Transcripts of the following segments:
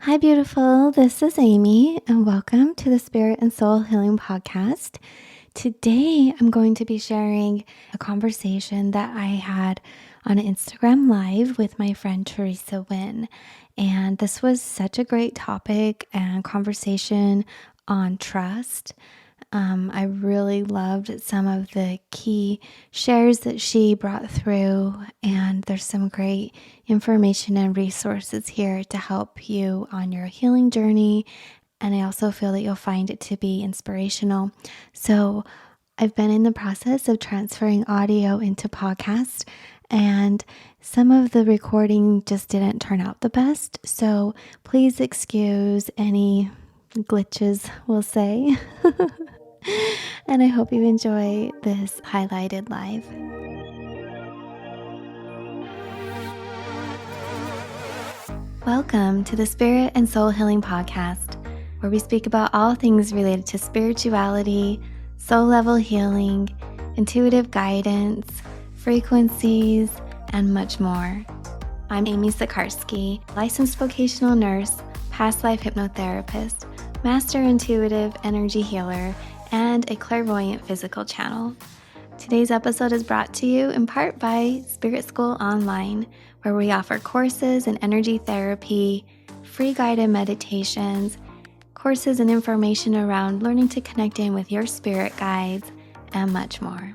Hi, beautiful. This is Amy, and welcome to the Spirit and Soul Healing Podcast. Today, I'm going to be sharing a conversation that I had on an Instagram Live with my friend Theresa Nguyen. And this was such a great topic and conversation on trust. I really loved some of the key shares that she brought through, and there's some great information and resources here to help you on your healing journey. And I also feel that you'll find it to be inspirational. So, I've been in the process of transferring audio into podcast, and some of the recording just didn't turn out the best. So, please excuse any glitches, we'll say. And I hope you enjoy this highlighted live. Welcome to the Spirit and Soul Healing Podcast, where we speak about all things related to spirituality, soul level healing, intuitive guidance, frequencies, and much more. I'm Amy Sikarskie, licensed vocational nurse, past life hypnotherapist, master intuitive energy healer, and a clairvoyant physical channel. Today's episode is brought to you in part by Spirit School Online, where we offer courses in energy therapy, free guided meditations, courses and information around learning to connect in with your spirit guides, and much more.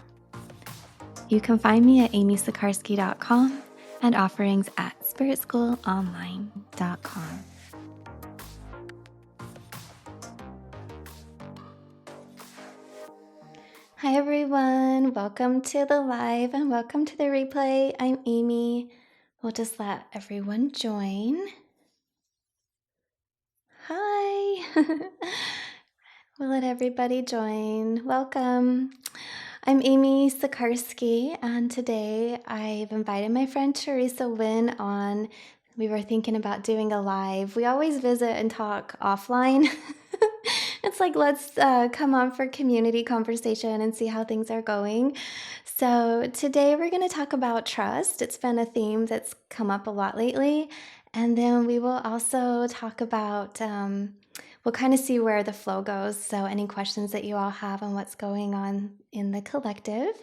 You can find me at amysikarskie.com and offerings at spiritschoolonline.com. Hi everyone, welcome to the live and welcome to the replay. I'm Amy. We'll just let everyone join. Hi. We'll let everybody join. Welcome. I'm Amy Sikarskie, and today I've invited my friend Theresa Nguyen on. We were thinking about doing a live. We always visit and talk offline. It's like, let's come on for community conversation and see how things are going. So today we're going to talk about trust. It's been a theme that's come up a lot lately. And then we will also talk about, we'll kind of see where the flow goes. So any questions that you all have on what's going on in the collective.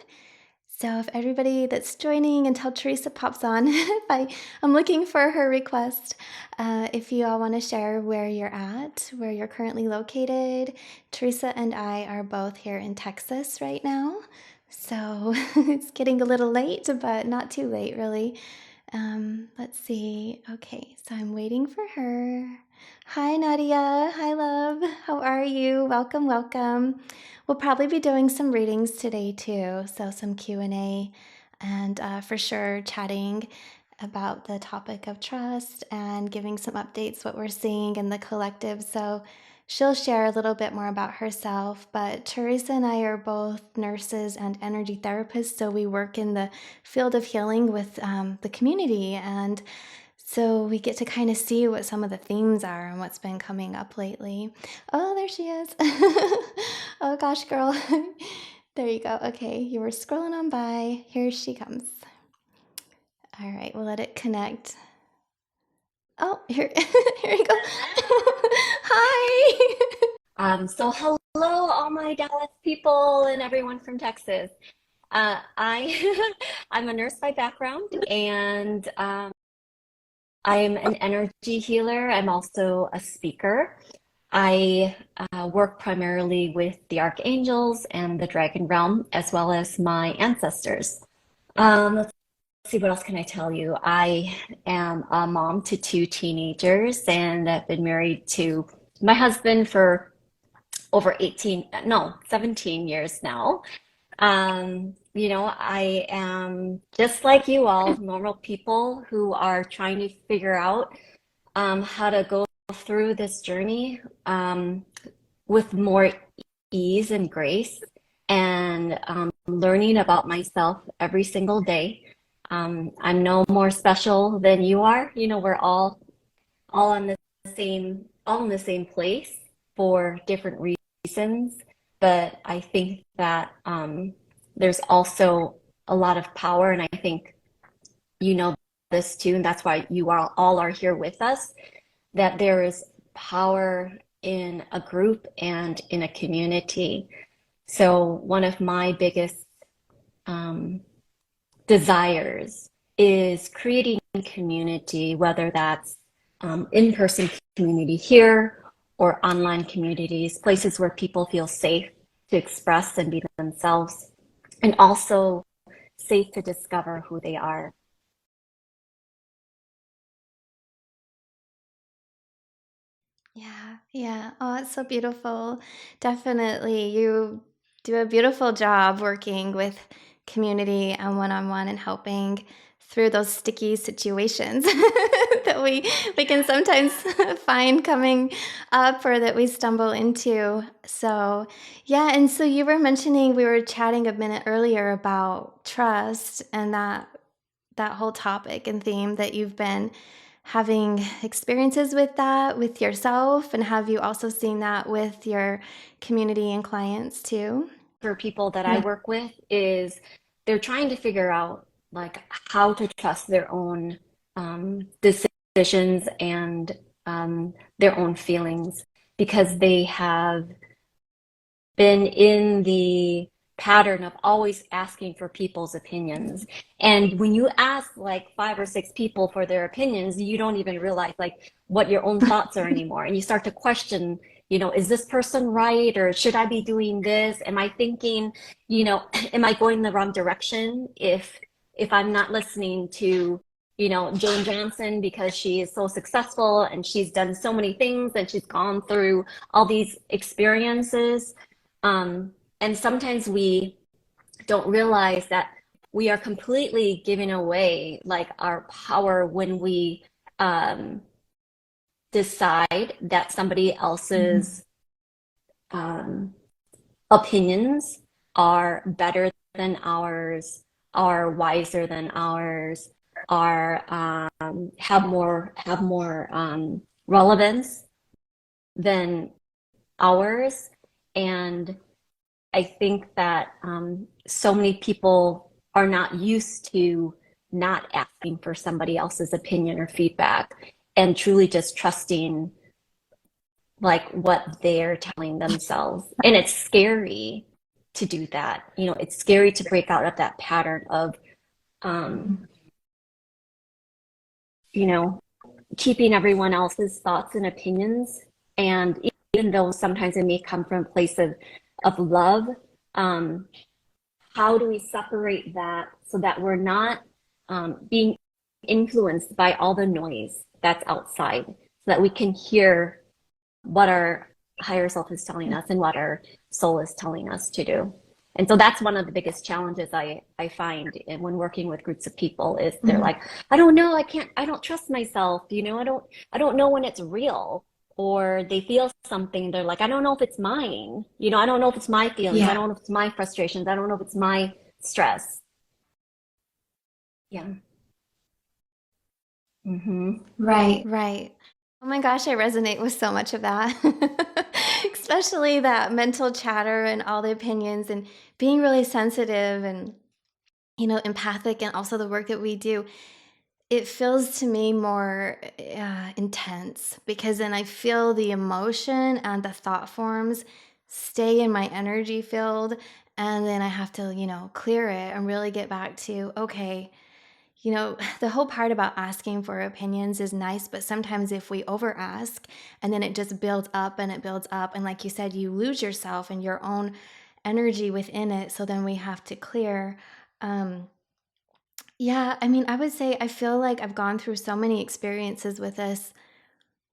So if everybody that's joining until Theresa pops on, I'm looking for her request. If you all want to share where you're at, where you're currently located. Theresa and I are both here in Texas right now. So it's getting a little late, but not too late really. Let's see. Okay, so I'm waiting for her. Hi, Nadia. Hi, love. How are you? Welcome, welcome. We'll probably be doing some readings today too, so some Q&A and for sure chatting about the topic of trust and giving some updates what we're seeing in the collective. So she'll share a little bit more about herself, but Theresa and I are both nurses and energy therapists, so we work in the field of healing with the community, and so we get to kind of see what some of the themes are and what's been coming up lately. Oh, there she is. Oh gosh, girl. There you go. Okay, you were scrolling on by. Here she comes. All right, we'll let it connect. Oh, here, here you go. Hi. So hello, all my Dallas people and everyone from Texas. I I'm a nurse by background, and I'm an energy healer. I'm also a speaker. I work primarily with the archangels and the dragon realm, as well as my ancestors. Let's see, what else can I tell you? I am a mom to two teenagers, and I've been married to my husband for over 17 years now. I am just like you all, normal people who are trying to figure out how to go through this journey with more ease and grace, and learning about myself every single day. I'm no more special than you are. We're all on the all in the same place for different reasons, but I think that there's also a lot of power, and I think you know this too, and that's why you all are here with us. that there is power in a group and in a community. So one of my biggest um, desires is creating community, whether that's in-person community here or online communities, places where people feel safe to express and be themselves, and also safe to discover who they are. Yeah, yeah. Oh, it's so beautiful. Definitely. You do a beautiful job working with community and one-on-one and helping through those sticky situations that we can sometimes find coming up or that we stumble into. So, yeah, and so you were mentioning we were chatting a minute earlier about trust and that whole topic and theme that you've been having experiences with that with yourself, and have you also seen that with your community and clients too? For people that I work with is they're trying to figure out like how to trust their own decisions and their own feelings because they have been in the pattern of always asking for people's opinions. And when you ask like five or six people for their opinions, you don't even realize like what your own thoughts are anymore. And you start to question, is this person right? Or should I be doing this? Am I thinking, am I going the wrong direction if I'm not listening to Jane Johnson because she is so successful and she's done so many things and she's gone through all these experiences. And sometimes we don't realize that we are completely giving away like our power when we um, decide that somebody else's um, opinions are better than ours, are wiser than ours, are have more relevance than ours. And I think that so many people are not used to not asking for somebody else's opinion or feedback and truly just trusting like what they're telling themselves. And it's scary to do that. It's scary to break out of that pattern of, um, you know, keeping everyone else's thoughts and opinions. And even though sometimes it may come from a place of love, um, how do we separate that so that we're not being influenced by all the noise that's outside, so that we can hear what our higher self is telling us and what our soul is telling us to do. And so that's one of the biggest challenges I find when working with groups of people is they're like, I don't know, I don't trust myself, I don't know when it's real. Or they feel something, they're like, I don't know if it's mine. I don't know if it's my feelings. I don't know if it's my frustrations. I don't know if it's my stress. Yeah. Mm-hmm. Right, right. Oh my gosh, I resonate with so much of that. Especially that mental chatter and all the opinions and being really sensitive and empathic, and also the work that we do. It feels to me more intense because then I feel the emotion and the thought forms stay in my energy field, and then I have to, clear it and really get back to, okay, the whole part about asking for opinions is nice, but sometimes if we over ask and then it just builds up and it builds up, and like you said, you lose yourself and your own energy within it. So then we have to clear. Um, yeah, I mean, I would say I feel like I've gone through so many experiences with this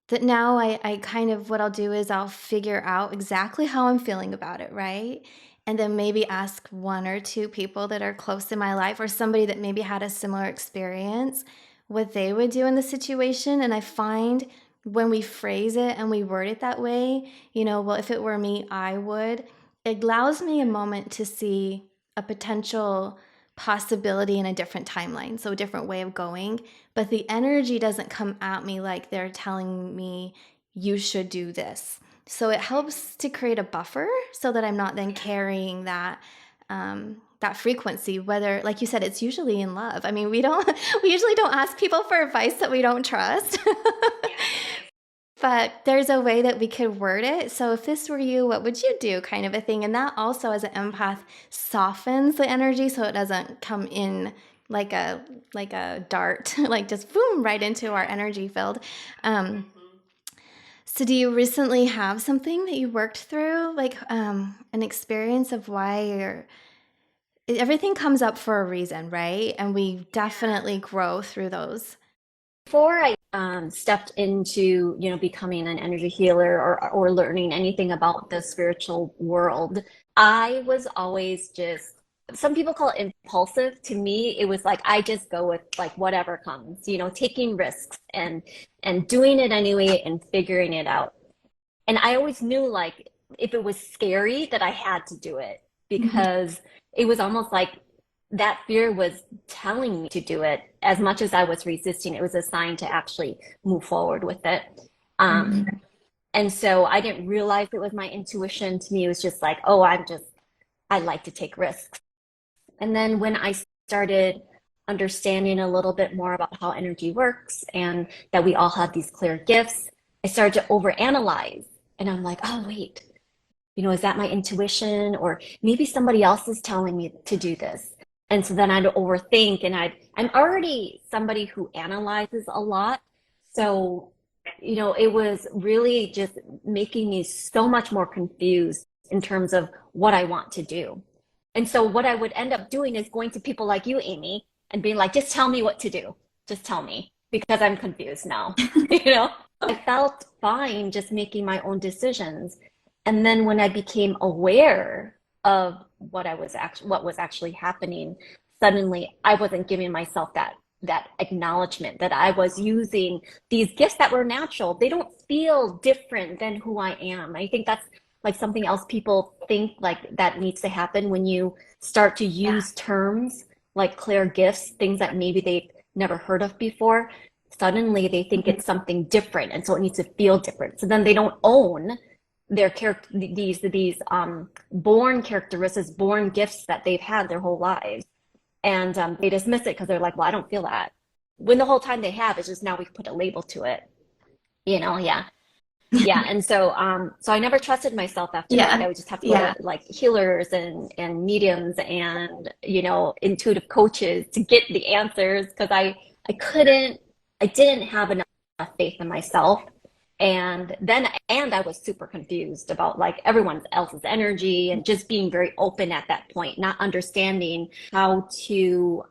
that now I kind of, what I'll do is I'll figure out exactly how I'm feeling about it, right? And then maybe ask one or two people that are close in my life, or somebody that maybe had a similar experience, what they would do in the situation. And I find when we phrase it and we word it that way, well, if it were me, I would, it allows me a moment to see a potential possibility in a different timeline, so a different way of going, but the energy doesn't come at me like they're telling me you should do this. So it helps to create a buffer so that I'm not then carrying that frequency. Whether, like you said, it's usually in love. I mean, we usually don't ask people for advice that we don't trust. but there's a way that we could word it. So if this were you, what would you do, kind of a thing. And that also, as an empath, softens the energy so it doesn't come in like a dart, like just boom right into our energy field. So do you recently have something that you worked through, like an experience of why you're everything comes up for a reason, right? And we definitely grow through those. Before I stepped into, becoming an energy healer or learning anything about the spiritual world, I was always just, some people call it impulsive. To me, it was like I just go with like whatever comes, taking risks and doing it anyway and figuring it out. And I always knew like if it was scary that I had to do it Mhm. because it was almost like that fear was telling me to do it as much as I was resisting. It was a sign to actually move forward with it. Um, Mhm. and so I didn't realize it was my intuition. To me, it was just like, oh, I like to take risks. And then when I started understanding a little bit more about how energy works and that we all have these clear gifts, I started to overanalyze. And I'm like, oh, wait, is that my intuition? Or maybe somebody else is telling me to do this. And so then I'd overthink and I'm already somebody who analyzes a lot. So, it was really just making me so much more confused in terms of what I want to do. And so what I would end up doing is going to people like you, Amy, and being like, just tell me what to do. Just tell me because I'm confused now. You know, I felt fine just making my own decisions. And then when I became aware of what was actually happening, suddenly I wasn't giving myself that acknowledgement that I was using these gifts that were natural. They don't feel different than who I am. I think that's like something else people think like that needs to happen when you start to Yeah. use terms like clear gifts, things that maybe they've never heard of before. Suddenly they think Mhm. it's something different, and so it needs to feel different. So then they don't own their character, these born characteristics, born gifts that they've had their whole lives, and they dismiss it because they're like, "Well, I don't feel that." When the whole time they have, it's just now we've put a label to it. Yeah. Yeah, and so I never trusted myself after that. Yeah. I would just have to go Yeah. to like healers and mediums and intuitive coaches to get the answers because I didn't have enough faith in myself. And I was super confused about like everyone else's energy and just being very open at that point, not understanding how to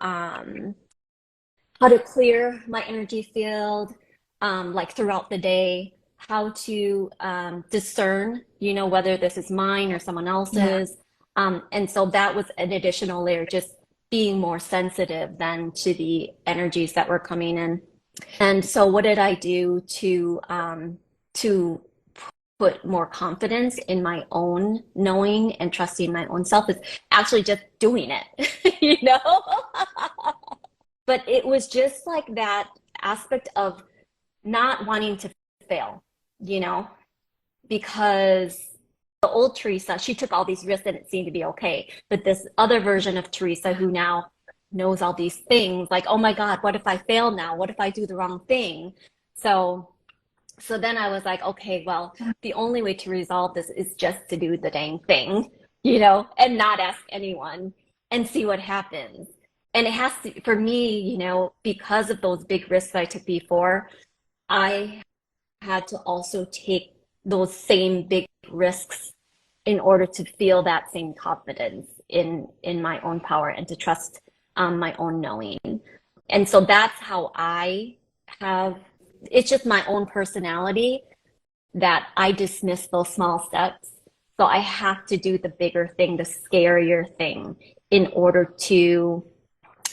clear my energy field, like throughout the day, how to discern, whether this is mine or someone Yeah. else's. And so that was an additional layer, just being more sensitive then to the energies that were coming in. And so what did I do to put more confidence in my own knowing and trusting my own self is actually just doing it, you know? But it was just like that aspect of not wanting to fail, you know, because the old Theresa, she took all these risks and it seemed to be okay. But this other version of Theresa who now knows all these things, like, oh my God, what if I fail now? What if I do the wrong thing? So so then I was like, okay, well, the only way to resolve this is just to do the dang thing, and not ask anyone and see what happens. And it has to, for me, because of those big risks I took before, I had to also take those same big risks in order to feel that same confidence in my own power and to trust my own knowing. And so that's how I have, it's just my own personality that I dismiss those small steps. So I have to do the bigger thing, the scarier thing, in order to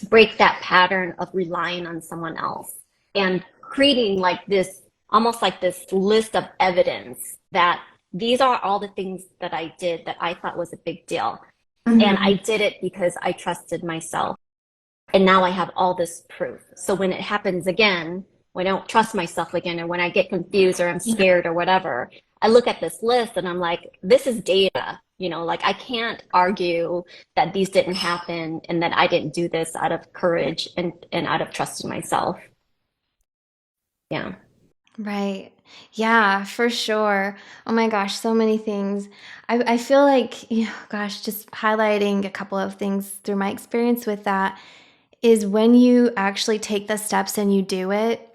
break that pattern of relying on someone else and creating like this, almost like this list of evidence that these are all the things that I did that I thought was a big deal. And I Mhm. did it because I trusted myself. And now I have all this proof. So when it happens again, when I don't trust myself again, or when I get confused or I'm Yeah. scared or whatever, I look at this list and I'm like, this is data. Like I can't argue that these didn't happen and that I didn't do this out of courage and out of trust in myself. Yeah. Right. Yeah, for sure. Oh my gosh, so many things. I feel like, gosh, just highlighting a couple of things through my experience with that is when you actually take the steps and you do it,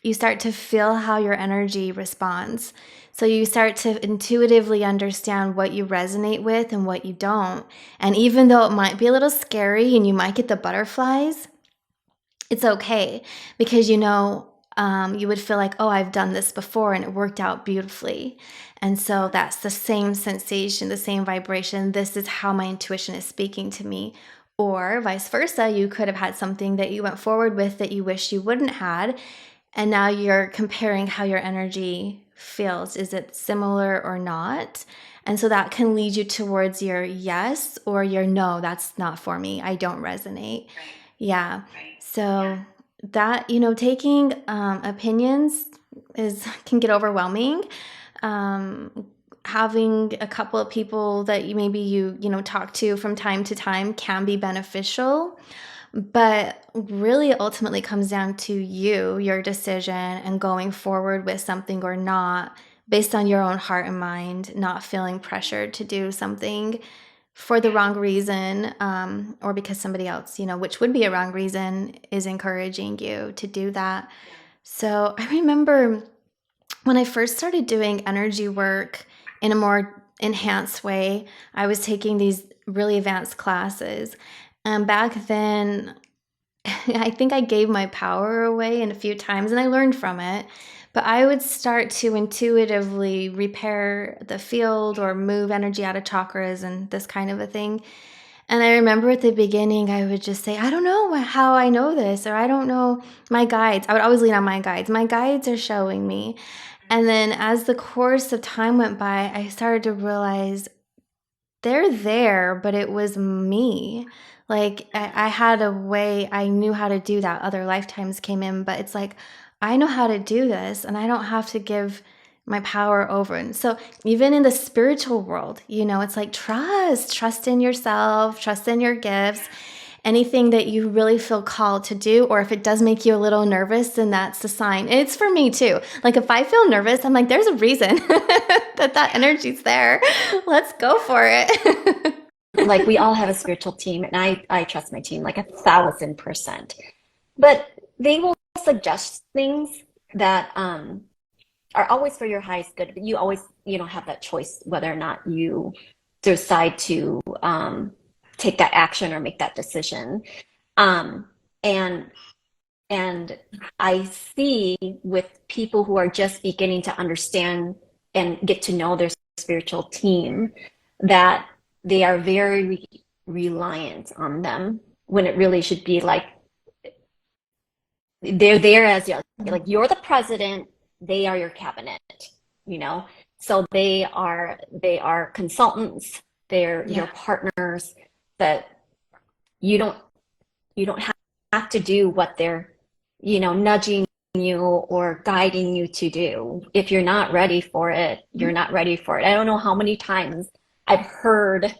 you start to feel how your energy responds. So you start to intuitively understand what you resonate with and what you don't. And even though it might be a little scary and you might get the butterflies, it's okay because you would feel like, oh, I've done this before and it worked out beautifully. And so that's the same sensation, the same vibration. This is how my intuition is speaking to me. Or vice versa, you could have had something that you went forward with that you wish you wouldn't had. And now you're comparing how your energy feels. Is it similar or not? And so that can lead you towards your yes or your no, that's not for me. I don't resonate. Yeah. So that, taking opinions is can get overwhelming. Um, Having a couple of people that maybe you talk to from time to time can be beneficial, but really ultimately comes down to you, your decision, and going forward with something or not based on your own heart and mind, not feeling pressured to do something for the wrong reason, or because somebody else, which would be a wrong reason, is encouraging you to do that. So I remember when I first started doing energy work in a more enhanced way, I was taking these really advanced classes. And back then, I think I gave my power away in a few times and I learned from it. But I would start to intuitively repair the field or move energy out of chakras and this kind of a thing. And I remember at the beginning, I would just say, I don't know how I know this, or I don't know my guides. I would always lean on my guides. My guides are showing me. And then as the course of time went by, I started to realize they're there, but it was me. Like I had a way, I knew how to do that. Other lifetimes came in, but it's like, I know how to do this and I don't have to give my power over. And so even in the spiritual world, it's like trust in yourself, trust in your gifts. Anything that you really feel called to do, or if it does make you a little nervous, then that's a sign. And it's for me too. Like if I feel nervous, I'm like, there's a reason that energy's there. Let's go for it. Like we all have a spiritual team, and I trust my team like 1,000%. But they will suggest things that are always for your highest good. But you always, have that choice whether or not you decide to take that action or make that decision. Um, and and I see with people who are just beginning to understand and get to know their spiritual team that they are very reliant on them when it really should be like they're there as like you're the president, they are your cabinet, you know. So they are consultants, they're your Yeah. partners that you don't have to do what they're, nudging you or guiding you to do. If you're not ready for it, you're not ready for it. I don't know how many times I've heard,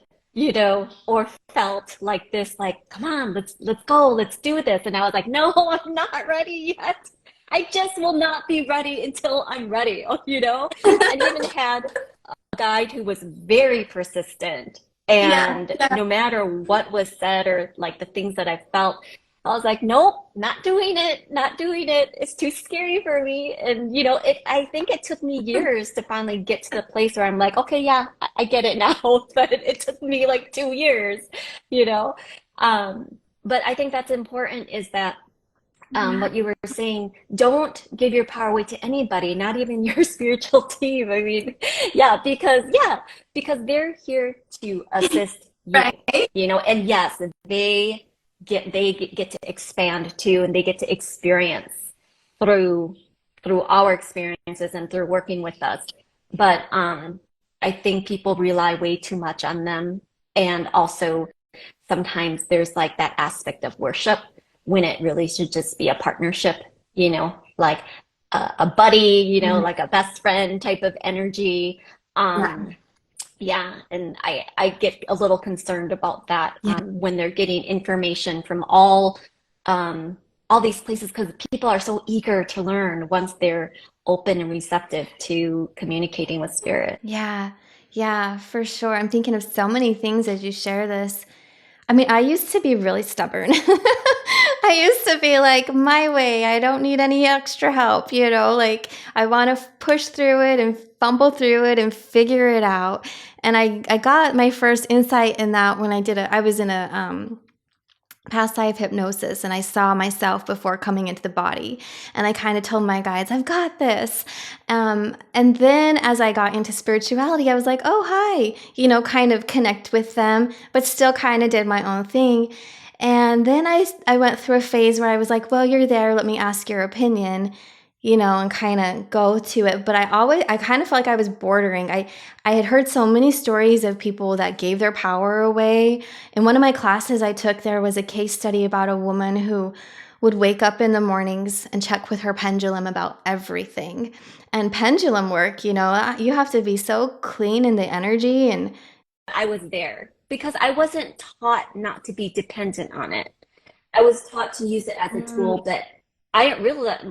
or felt like this, like, come on, let's go, let's do this. And I was like, no, I'm not ready yet. I just will not be ready until I'm ready, and even had a guide who was very persistent. Yeah. And no matter what was said or like the things that I felt, I was like, nope, not doing it, not doing it. It's too scary for me. And I think it took me years to finally get to the place where I'm like, okay, yeah, I get it now. But it took me like 2 years, you know. But I think that's important is that Yeah. what you were saying, don't give your power away to anybody, not even your spiritual team. I mean, because they're here to assist you, Right. and yes, they get to expand too, and they get to experience through our experiences and through working with us. But I think people rely way too much on them, and also sometimes there's like that aspect of worship when it really should just be a partnership, like a buddy, like a best friend type of energy. Yeah. Yeah, and I get a little concerned about that Yeah. when they're getting information from all all these places because people are so eager to learn once they're open and receptive to communicating with spirit. Yeah, yeah, for sure. I'm thinking of so many things as you share this. I mean, I used to be really stubborn. I used to be like, my way, I don't need any extra help, like I want to push through it and fumble through it and figure it out. And I got my first insight in that when I was in a past life hypnosis and I saw myself before coming into the body. And I kind of told my guides, I've got this. And then as I got into spirituality, I was like, oh, hi, kind of connect with them, but still kind of did my own thing. And then I went through a phase where I was like, well, you're there. Let me ask your opinion, and kind of go to it. But I kind of felt like I was bordering. I had heard so many stories of people that gave their power away. In one of my classes I took, there was a case study about a woman who would wake up in the mornings and check with her pendulum about everything. And pendulum work, you have to be so clean in the energy. And I was there because I wasn't taught not to be dependent on it. I was taught to use it as a tool, but I didn't realize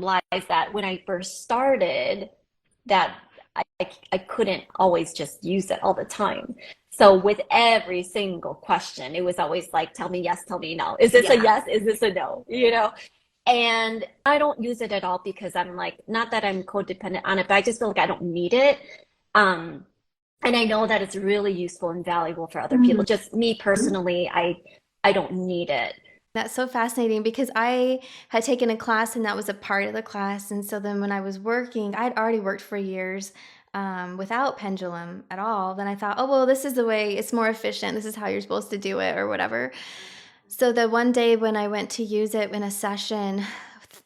that when I first started that I couldn't always just use it all the time. So with every single question, it was always like, tell me yes, tell me no. Is this a yes? Is this a no? And I don't use it at all because I'm like, not that I'm codependent on it, but I just feel like I don't need it. Um, and I know that it's really useful and valuable for other people. Just me personally, I don't need it. that's so fascinating because I had taken a class and that was a part of the class. And so then when I was working, I'd already worked for years without pendulum at all. Then I thought, oh, well, this is the way, it's more efficient. This is how you're supposed to do it or whatever. So the one day when I went to use it in a session,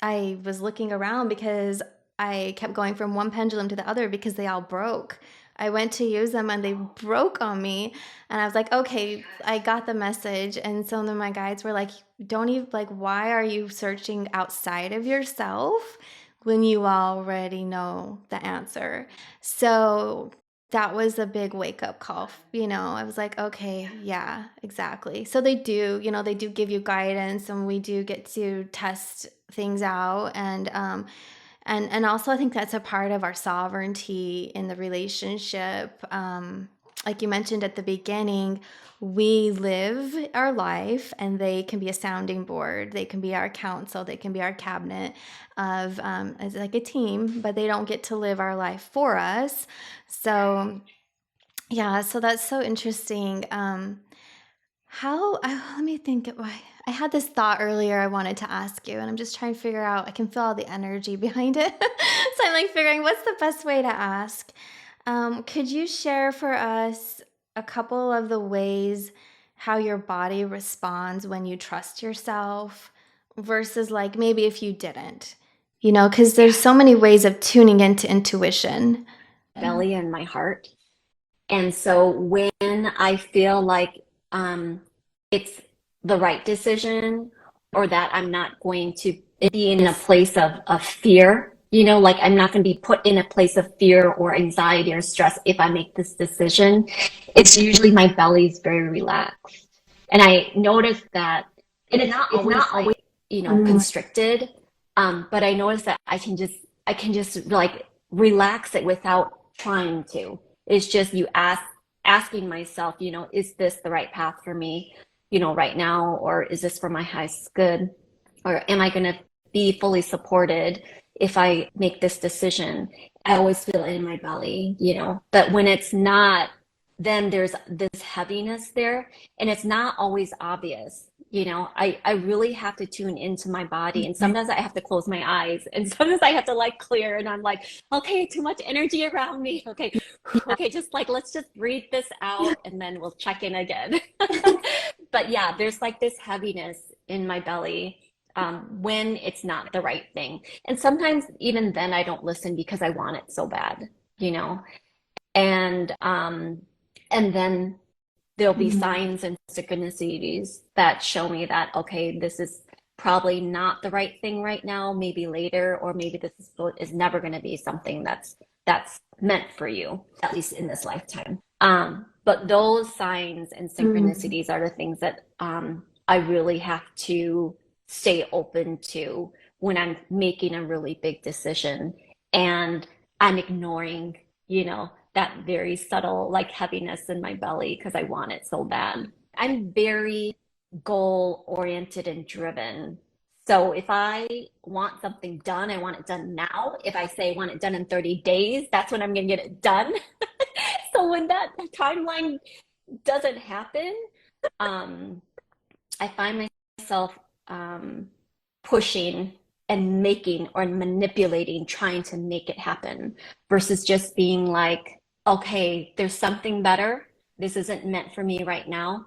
I was looking around because I kept going from one pendulum to the other because they all broke. I went to use them and they broke on me. And I was like, okay, I got the message. And some of my guides were like, don't even, like, why are you searching outside of yourself when you already know the answer? So that was a big wake up call. I was like, okay, yeah, exactly. So they do give you guidance and we do get to test things out. And also I think that's a part of our sovereignty in the relationship. Like you mentioned at the beginning, we live our life and they can be a sounding board. They can be our council. They can be our cabinet of, as like a team, but they don't get to live our life for us. So yeah, so that's so interesting. Let me think. I had this thought earlier I wanted to ask you, and I'm just trying to figure out. I can feel all the energy behind it. So I'm like figuring what's the best way to ask. Could you share for us a couple of the ways how your body responds when you trust yourself versus like maybe if you didn't? Because there's so many ways of tuning into intuition. Belly and my heart. And so when I feel like it's the right decision or that I'm not going to be in a place of fear, like I'm not going to be put in a place of fear or anxiety or stress if I make this decision, it's usually my belly is very relaxed. And I noticed that it's not always like, constricted, but I noticed that I can just like relax it without trying to. It's just asking myself, is this the right path for me, right now, or is this for my highest good? Or am I going to be fully supported if I make this decision? I always feel it in my belly, but when it's not, then there's this heaviness there and it's not always obvious. I really have to tune into my body and sometimes I have to close my eyes and sometimes I have to like clear and I'm like, okay, too much energy around me. Okay, okay, just like let's just breathe this out and then we'll check in again. But yeah, there's like this heaviness in my belly when it's not the right thing. And sometimes even then I don't listen because I want it so bad, you know? And and then there'll be signs and synchronicities that show me that, okay, this is probably not the right thing right now, maybe later, or maybe is never going to be something that's meant for you, at least in this lifetime. But those signs and synchronicities are the things that I really have to stay open to when I'm making a really big decision and I'm ignoring, that very subtle like heaviness in my belly because I want it so bad. I'm very goal oriented and driven. So if I want something done, I want it done now. If I say I want it done in 30 days, that's when I'm going to get it done. So when that timeline doesn't happen, um, I find myself um, pushing and making or manipulating, trying to make it happen versus just being like, okay, there's something better. This isn't meant for me right now,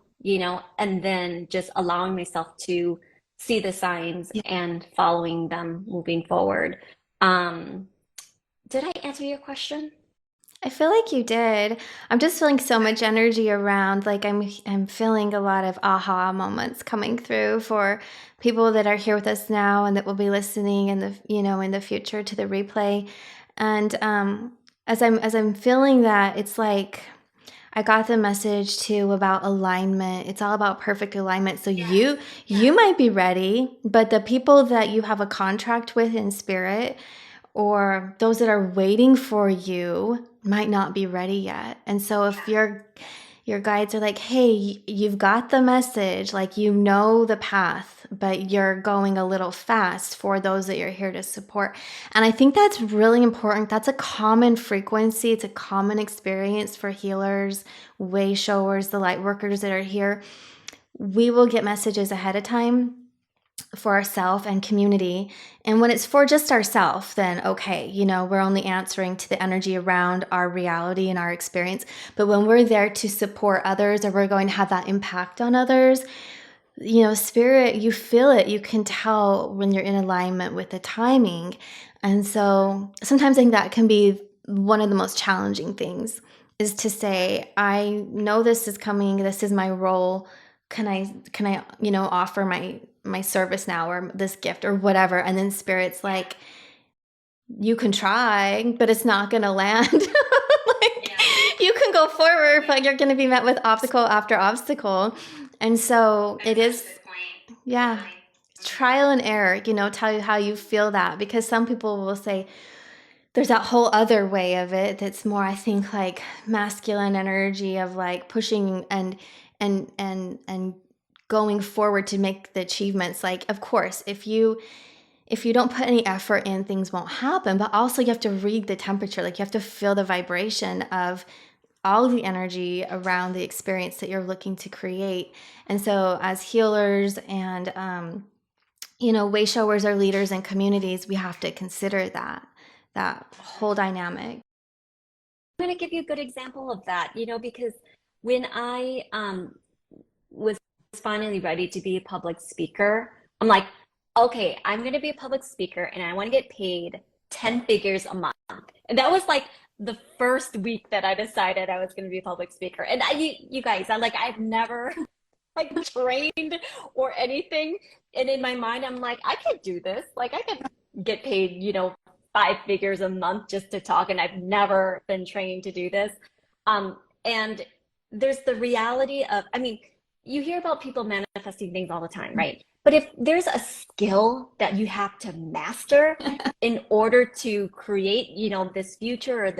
and then just allowing myself to see the signs and following them moving forward. Um, did I answer your question? I feel like you did. I'm just feeling so much energy around. Like I'm feeling a lot of aha moments coming through for people that are here with us now and that will be listening in the future to the replay. And as I'm feeling that, it's like I got the message too about alignment. It's all about perfect alignment. So you might be ready, but the people that you have a contract with in spirit or those that are waiting for you might not be ready yet. And so if your guides are like, "Hey, you've got the message, like you know the path, but you're going a little fast for those that you're here to support." And I think that's really important. That's a common frequency. It's a common experience for healers, way showers, the light workers that are here. We will get messages ahead of time for ourself and community. And when it's for just ourself, then okay, we're only answering to the energy around our reality and our experience. But when we're there to support others or we're going to have that impact on others, spirit, you feel it. You can tell when you're in alignment with the timing. And so sometimes I think that can be one of the most challenging things is to say, I know this is coming. This is my role. Can I offer my service now or this gift or whatever? And then spirit's like, you can try, but it's not going to land. Like, you can go forward, but you're going to be met with obstacle after obstacle. And so it is, yeah, trial and error, tell you how you feel that, because some people will say there's that whole other way of it that's more, I think, like masculine energy of like pushing and going forward to make the achievements. Like, of course, if you don't put any effort in, things won't happen. But also you have to read the temperature. Like you have to feel the vibration of all of the energy around the experience that you're looking to create. And so as healers and, way showers or leaders in communities, we have to consider that whole dynamic. I'm going to give you a good example of that, because when I was finally ready to be a public speaker, I'm like, okay, I'm going to be a public speaker and I want to get paid 10 figures a month. And that was like the first week that I decided I was going to be a public speaker. And you guys, I've never like trained or anything. And in my mind, I'm like, I can do this. Like I can get paid, 5 figures a month just to talk. And I've never been trained to do this. And there's the reality of, I mean, you hear about people manifesting things all the time, right? But if there's a skill that you have to master in order to create, this future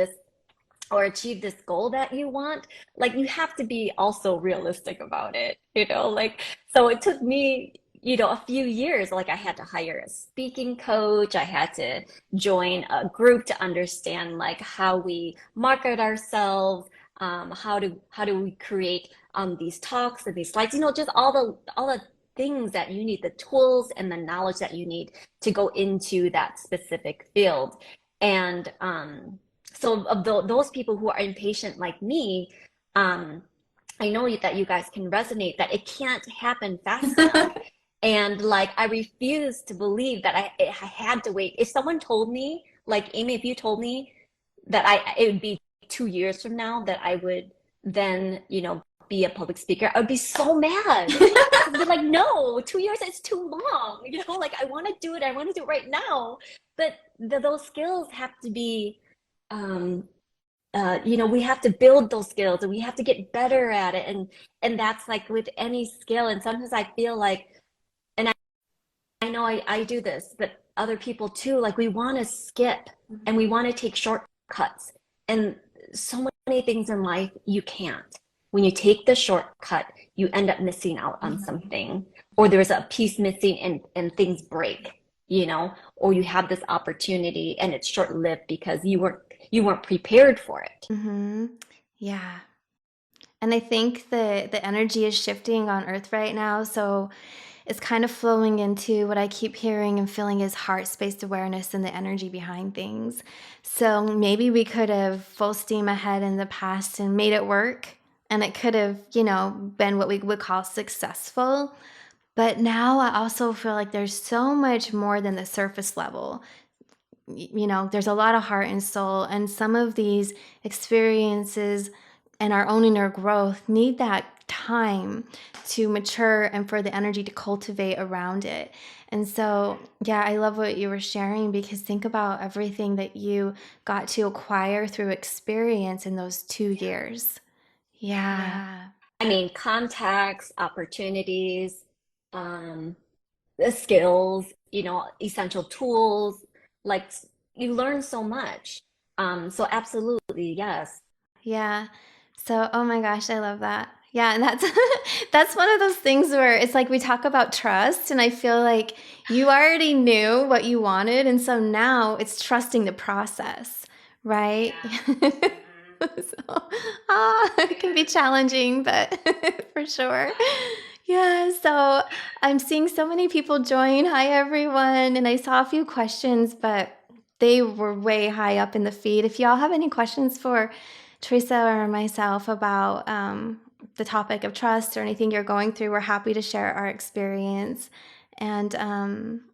or achieve this goal that you want, like you have to be also realistic about it, like, so it took me, a few years. Like I had to hire a speaking coach. I had to join a group to understand like how we market ourselves, how do we create these talks and these slides, just all the things that you need, the tools and the knowledge that you need to go into that specific field. And so of those people who are impatient like me, I know that you guys can resonate that it can't happen fast enough. And like, I refuse to believe that I had to wait. If someone told me, like Amy, if you told me that it would be 2 years from now that I would then, be a public speaker, I would be so mad. I'd be like, no, 2 years is too long. Like I want to do it. I want to do it right now. But those skills have to be, we have to build those skills and we have to get better at it. And that's like with any skill. And sometimes I feel like, I know I do this, but other people too, like we want to skip and we want to take shortcuts. And so many things in life you can't. When you take the shortcut, you end up missing out on something, or there's a piece missing and things break, or you have this opportunity and it's short-lived because you weren't prepared for it. Mm-hmm. Yeah. And I think the energy is shifting on Earth right now. So it's kind of flowing into what I keep hearing and feeling is heart-spaced awareness and the energy behind things. So maybe we could have full steam ahead in the past and made it work. And it could have, been what we would call successful. But now I also feel like there's so much more than the surface level. There's a lot of heart and soul, and some of these experiences and our own inner growth need that time to mature and for the energy to cultivate around it. And so, yeah, I love what you were sharing, because think about everything that you got to acquire through experience in those 2 years. Yeah. I mean, contacts, opportunities, um, the skills, essential tools, like you learn so much. So absolutely, yes. Yeah. So, oh my gosh, I love that. Yeah, and that's that's one of those things where it's like we talk about trust, and I feel like you already knew what you wanted, and so now it's trusting the process, right? So, it can be challenging, but for sure. Yeah, so I'm seeing so many people join. Hi, everyone. And I saw a few questions, but they were way high up in the feed. If y'all have any questions for Theresa or myself about the topic of trust or anything you're going through, we're happy to share our experience. And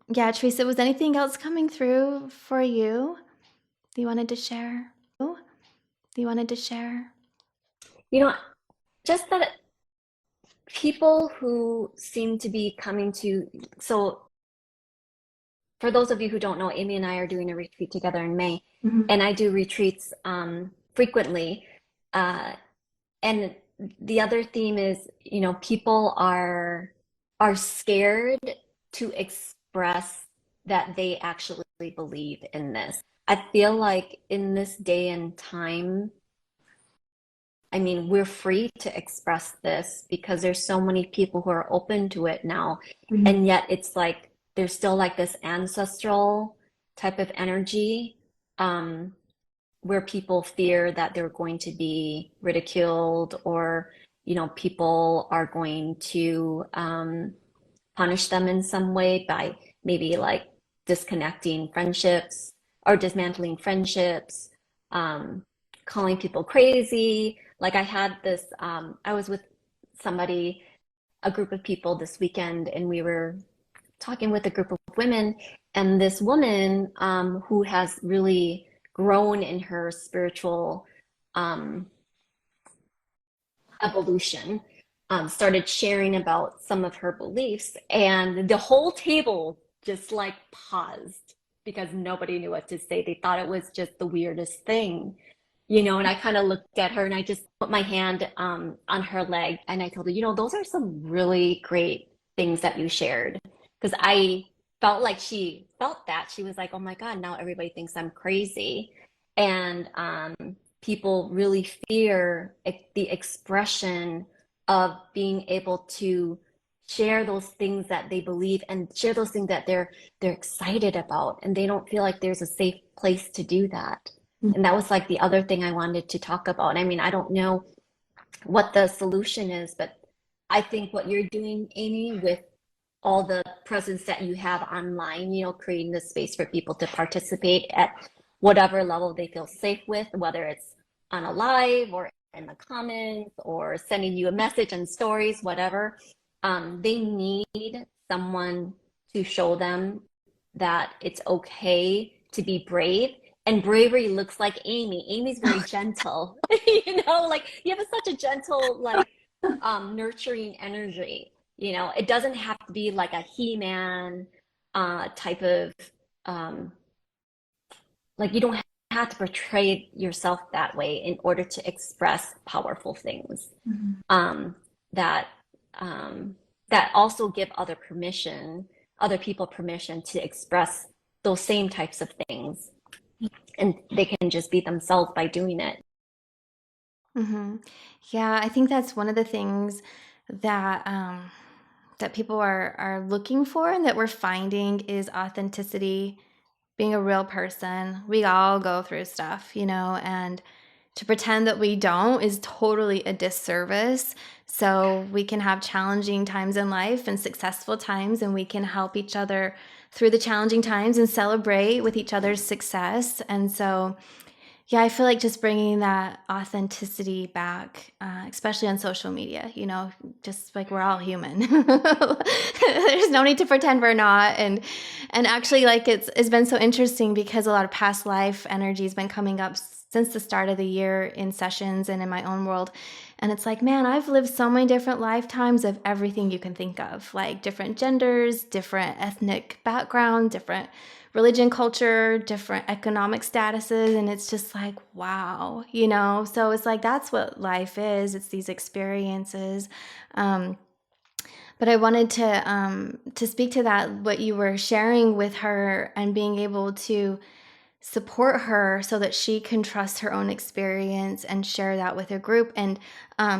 yeah, Theresa, was anything else coming through for you that you wanted to share? That you wanted to share? You know, just that people who seem to be coming to, so for those of you who don't know, Amy and I are doing a retreat together in May, and I do retreats frequently. Uh, and the other theme is, people are scared to express that they actually believe in this. I feel like in this day and time, I mean, we're free to express this because there's so many people who are open to it now. And yet it's like there's still like this ancestral type of energy, where people fear that they're going to be ridiculed, or, people are going to punish them in some way by maybe like disconnecting friendships or dismantling friendships, um, calling people crazy. Like I had this, I was with somebody, a group of people this weekend, and we were talking with a group of women, and this woman who has really grown in her spiritual um, evolution, started sharing about some of her beliefs, and the whole table just like paused because nobody knew what to say. They thought it was just the weirdest thing, and I kind of looked at her and I just put my hand on her leg and I told her, those are some really great things that you shared. Because I felt like she felt that. She was like, oh my God, now everybody thinks I'm crazy. And people really fear the expression of being able to share those things that they believe and share those things that they're excited about, and they don't feel like there's a safe place to do that. And that was like the other thing I wanted to talk about. I mean, I don't know what the solution is, but I think what you're doing, Amy, with all the presence that you have online, creating the space for people to participate at whatever level they feel safe with, whether it's on a live or in the comments or sending you a message and stories, whatever. They need someone to show them that it's okay to be brave. And bravery looks like Amy. Amy's very gentle, like you have such a gentle, like nurturing energy. It doesn't have to be like a He-Man type of like you don't have to portray yourself that way in order to express powerful things, um, that that also give other permission other people permission to express those same types of things, and they can just be themselves by doing it. Hmm. Yeah, I think that's one of the things that that people are looking for and that we're finding is authenticity, being a real person. We all go through stuff, and to pretend that we don't is totally a disservice. So we can have challenging times in life and successful times, and we can help each other through the challenging times and celebrate with each other's success. And so, yeah, I feel like just bringing that authenticity back, especially on social media, just like we're all human. There's no need to pretend we're not. And actually, like it's been so interesting because a lot of past life energy has been coming up since the start of the year in sessions and in my own world. And it's like, man, I've lived so many different lifetimes of everything you can think of, like different genders, different ethnic background, different religion, culture, different economic statuses. And it's just like, wow. So it's like, that's what life is. It's these experiences. But I wanted to speak to that, what you were sharing with her and being able to support her so that she can trust her own experience and share that with a group. And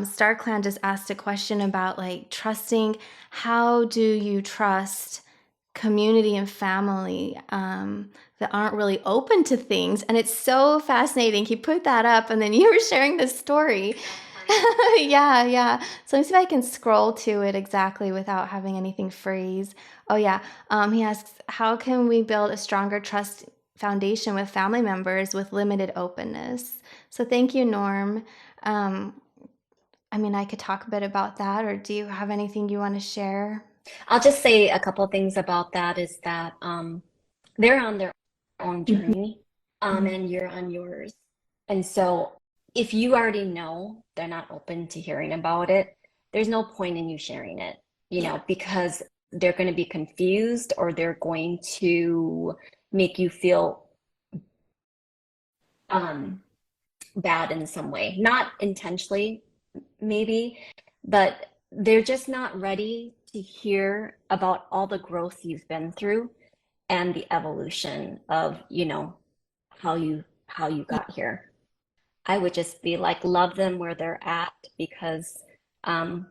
Star Clan just asked a question about like trusting. How do you trust community and family that aren't really open to things? And it's so fascinating. He put that up, and then you were sharing this story. Yeah, yeah. So let me see if I can scroll to it exactly without having anything freeze. Oh, yeah. He asks, how can we build a stronger trust foundation with family members with limited openness? So thank you, Norm. Um, I mean, I could talk a bit about that, or do you have anything you want to share? I'll just say a couple things about that is that they're on their own journey, Mhm. and you're on yours. And so if you already know they're not open to hearing about it, there's no point in you sharing it, Yeah. because they're going to be confused, or they're going to make you feel um, bad in some way. Not intentionally, maybe, but they're just not ready to hear about all the growth you've been through and the evolution of, how you got here. I would just be like, love them where they're at, because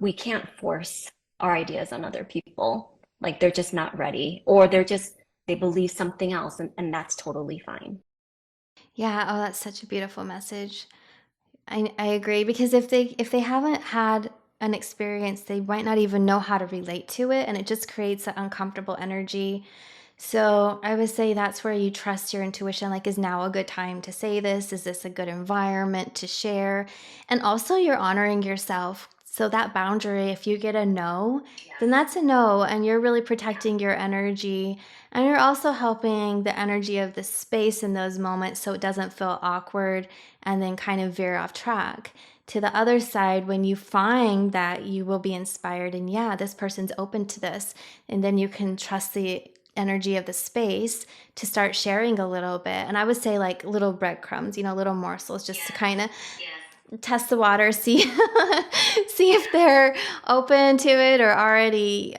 we can't force our ideas on other people. Like they're just not ready, or they believe something else, and that's totally fine. Yeah, oh, that's such a beautiful message. I agree, because if they haven't had an experience, they might not even know how to relate to it, and it just creates an uncomfortable energy. So I would say that's where you trust your intuition. Like, is now a good time to say this? Is this a good environment to share? And also, you're honoring yourself. So that boundary, if you get a no, then that's a no, and you're really protecting your energy. And you're also helping the energy of the space in those moments so it doesn't feel awkward and then kind of veer off track. To the other side, when you find that you will be inspired and yeah, this person's open to this, and then you can trust the energy of the space to start sharing a little bit. And I would say like little breadcrumbs, little morsels, just to kind of test the water, see see if they're open to it or already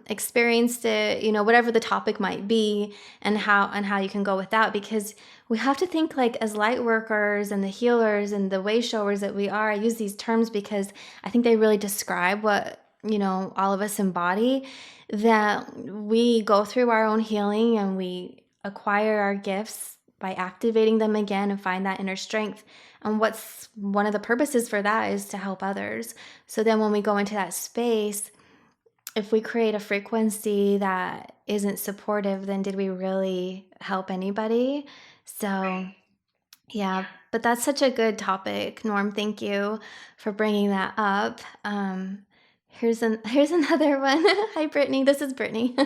experienced it, whatever the topic might be, and how you can go with that. Because we have to think, like, as light workers and the healers and the way showers that we are. I use these terms because I think they really describe what all of us embody, that we go through our own healing and we acquire our gifts by activating them again and find that inner strength. And what's one of the purposes for that is to help others. So then when we go into that space, if we create a frequency that isn't supportive, then did we really help anybody? So, yeah, but that's such a good topic, Norm. Thank you for bringing that up. Here's another one. Hi, Brittany. This is Brittany.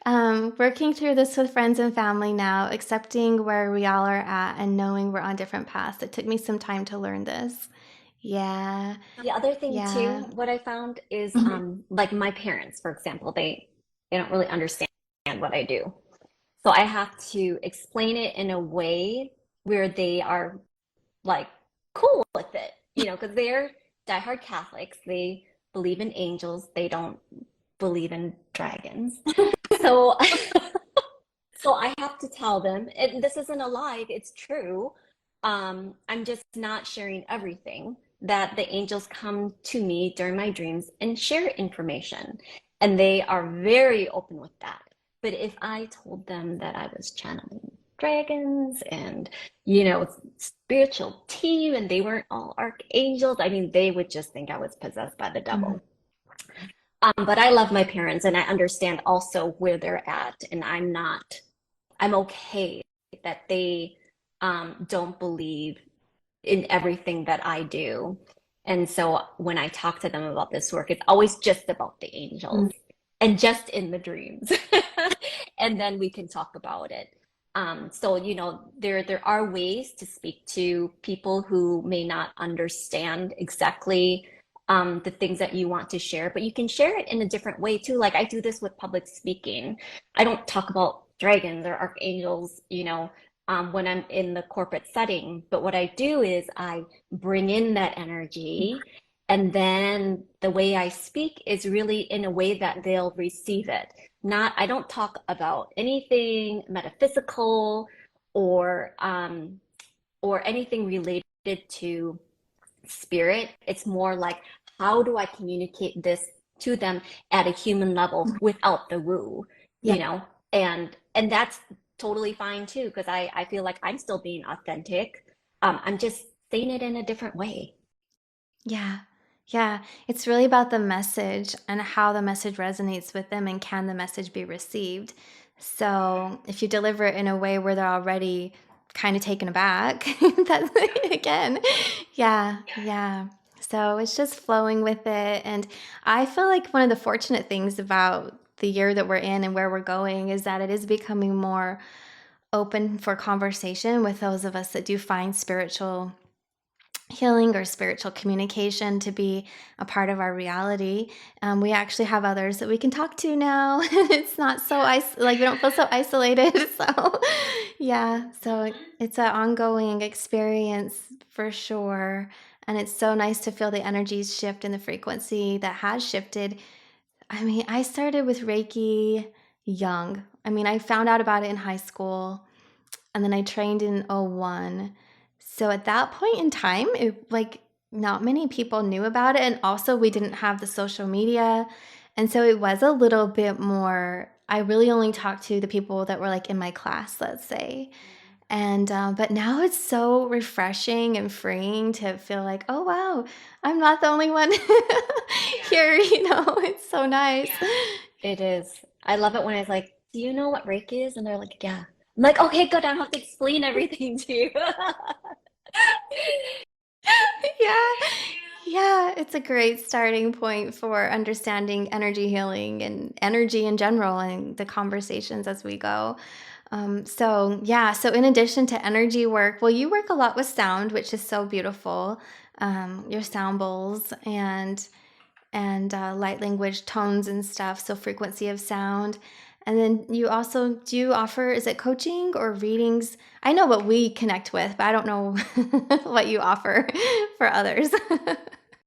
Working through this with friends and family now, accepting where we all are at, and knowing we're on different paths. It took me some time to learn this. Yeah, The other thing yeah. too, what I found is Mhm. like my parents, for example, they don't really understand what I do. So I have to explain it in a way where they are like cool with it, because they're diehard Catholics. They believe in angels. They don't believe in dragons. So so I have to tell them, and this isn't a lie, it's true. I'm just not sharing everything, that the angels come to me during my dreams and share information. And they are very open with that. But if I told them that I was channeling dragons and, spiritual team and they weren't all archangels, I mean, they would just think I was possessed by the Mhm. devil. But I love my parents and I understand also where they're at, and I'm okay that they don't believe in everything that I do. And so when I talk to them about this work, it's always just about the Mm. angels and just in the dreams. And then we can talk about it. So, there are ways to speak to people who may not understand exactly the things that you want to share, but you can share it in a different way too. Like I do this with public speaking. I don't talk about dragons or archangels, when I'm in the corporate setting. But what I do is I bring in that energy, and then the way I speak is really in a way that they'll receive it. I don't talk about anything metaphysical or anything related to spirit. It's more like, how do I communicate this to them at a human level without the woo, Yeah. you know? And that's totally fine too, because I feel like I'm still being authentic. I'm just saying it in a different way. Yeah. Yeah. It's really about the message and how the message resonates with them and can the message be received. So if you deliver it in a way where they're already kind of taken aback, that's again, yeah, yeah. So it's just flowing with it. And I feel like one of the fortunate things about the year that we're in and where we're going is that it is becoming more open for conversation with those of us that do find spiritual healing or spiritual communication to be a part of our reality. We actually have others that we can talk to now. It's not so like we don't feel so isolated. So yeah, so it's an ongoing experience for sure. And it's so nice to feel the energies shift and the frequency that has shifted. I mean, I started with Reiki young. I mean, I found out about it in high school and then I trained in '01. So at that point in time, not many people knew about it, and also we didn't have the social media. And so it was a little bit more, I really only talked to the people that were like in my class, let's say. And but now it's so refreshing and freeing to feel like, oh wow, I'm not the only one here, it's so nice. It is. I love it when it's like, do you know what Reiki is? And they're like, yeah. I'm like, okay, good. I don't have to explain everything to you. Yeah. Yeah, it's a great starting point for understanding energy healing and energy in general and the conversations as we go. So in addition to energy work, well, you work a lot with sound, which is so beautiful. Your sound bowls and light language tones and stuff, so frequency of sound. And then you also do offer, is it coaching or readings? I know what we connect with, but I don't know what you offer for others.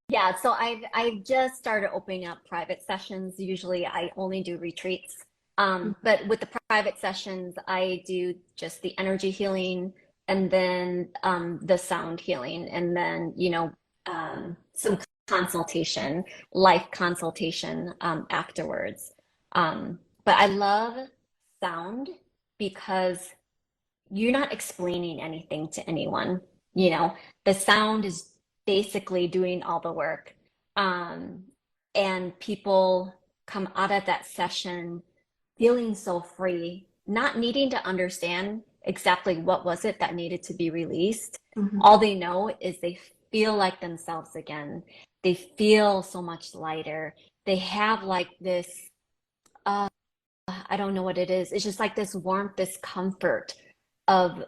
Yeah, so I've just started opening up private sessions. Usually I only do retreats. But with the private sessions, I do just the energy healing and then the sound healing and then, some consultation, life consultation afterwards. But I love sound because you're not explaining anything to anyone. You know, the sound is basically doing all the work. Um, and people come out of that session feeling so free, not needing to understand exactly what was it that needed to be released. Mhm. All they know is they feel like themselves again. They feel so much lighter. They have like this, uh, I don't know what it is. It's just like this warmth, this comfort of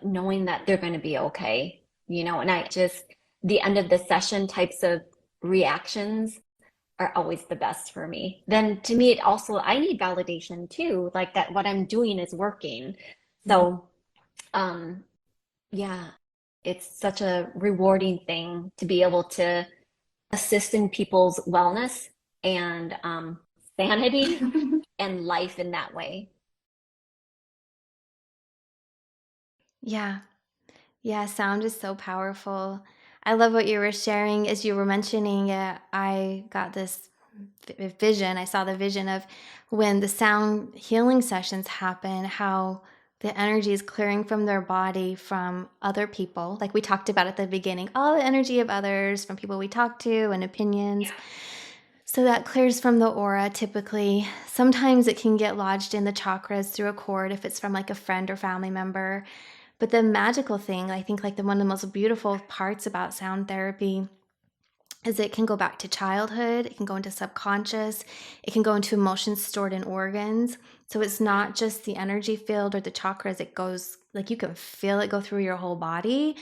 knowing that they're going to be okay, and I just the end of the session types of reactions are always the best for me. Then to me, it also, I need validation too, like that what I'm doing is working. Mhm. So, um, yeah, it's such a rewarding thing to be able to assist in people's wellness and sanity and life in that way. Yeah. Yeah, sound is so powerful. I love what you were sharing. As you were mentioning it, I got this vision. I saw the vision of when the sound healing sessions happen, how the energy is clearing from their body from other people. Like we talked about at the beginning, all the energy of others from people we talk to and opinions. So that clears from the aura typically. Sometimes it can get lodged in the chakras through a cord if it's from like a friend or family member. But the magical thing, I think like one of the most beautiful parts about sound therapy is it can go back to childhood, it can go into subconscious, it can go into emotions stored in organs. So it's not just the energy field or the chakras, it goes like you can feel it go through your whole body.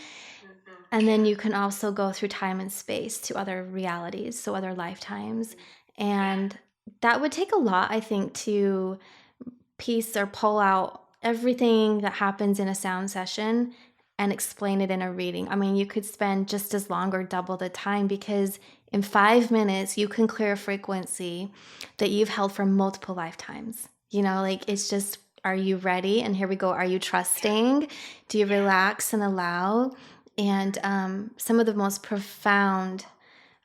And then you can also go through time and space to other realities, so other lifetimes. And that would take a lot, I think, to piece or pull out everything that happens in a sound session and explain it in a reading. I mean, you could spend just as long or double the time because in 5 minutes, you can clear a frequency that you've held for multiple lifetimes. You know, like it's just, are you ready? And here we go. Are you trusting? Do you relax and allow? And some of the most profound,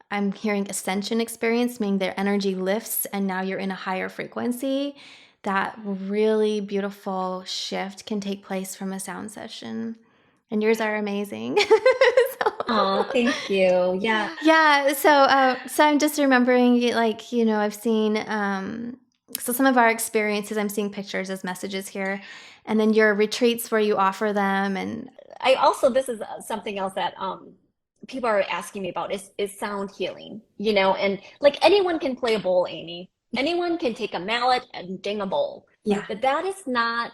I'm hearing ascension experience, meaning their energy lifts and now you're in a higher frequency. That really beautiful shift can take place from a sound session. And yours are amazing. Oh, thank you. Yeah. Yeah, so I'm just remembering, like, you know, I've seen so some of our experiences, I'm seeing pictures as messages here, and then your retreats where you offer them, and I also, this is something else that people are asking me about is sound healing, you know, and like anyone can play a bowl, Amy. Anyone can take a mallet and ding a bowl, yeah, but that is not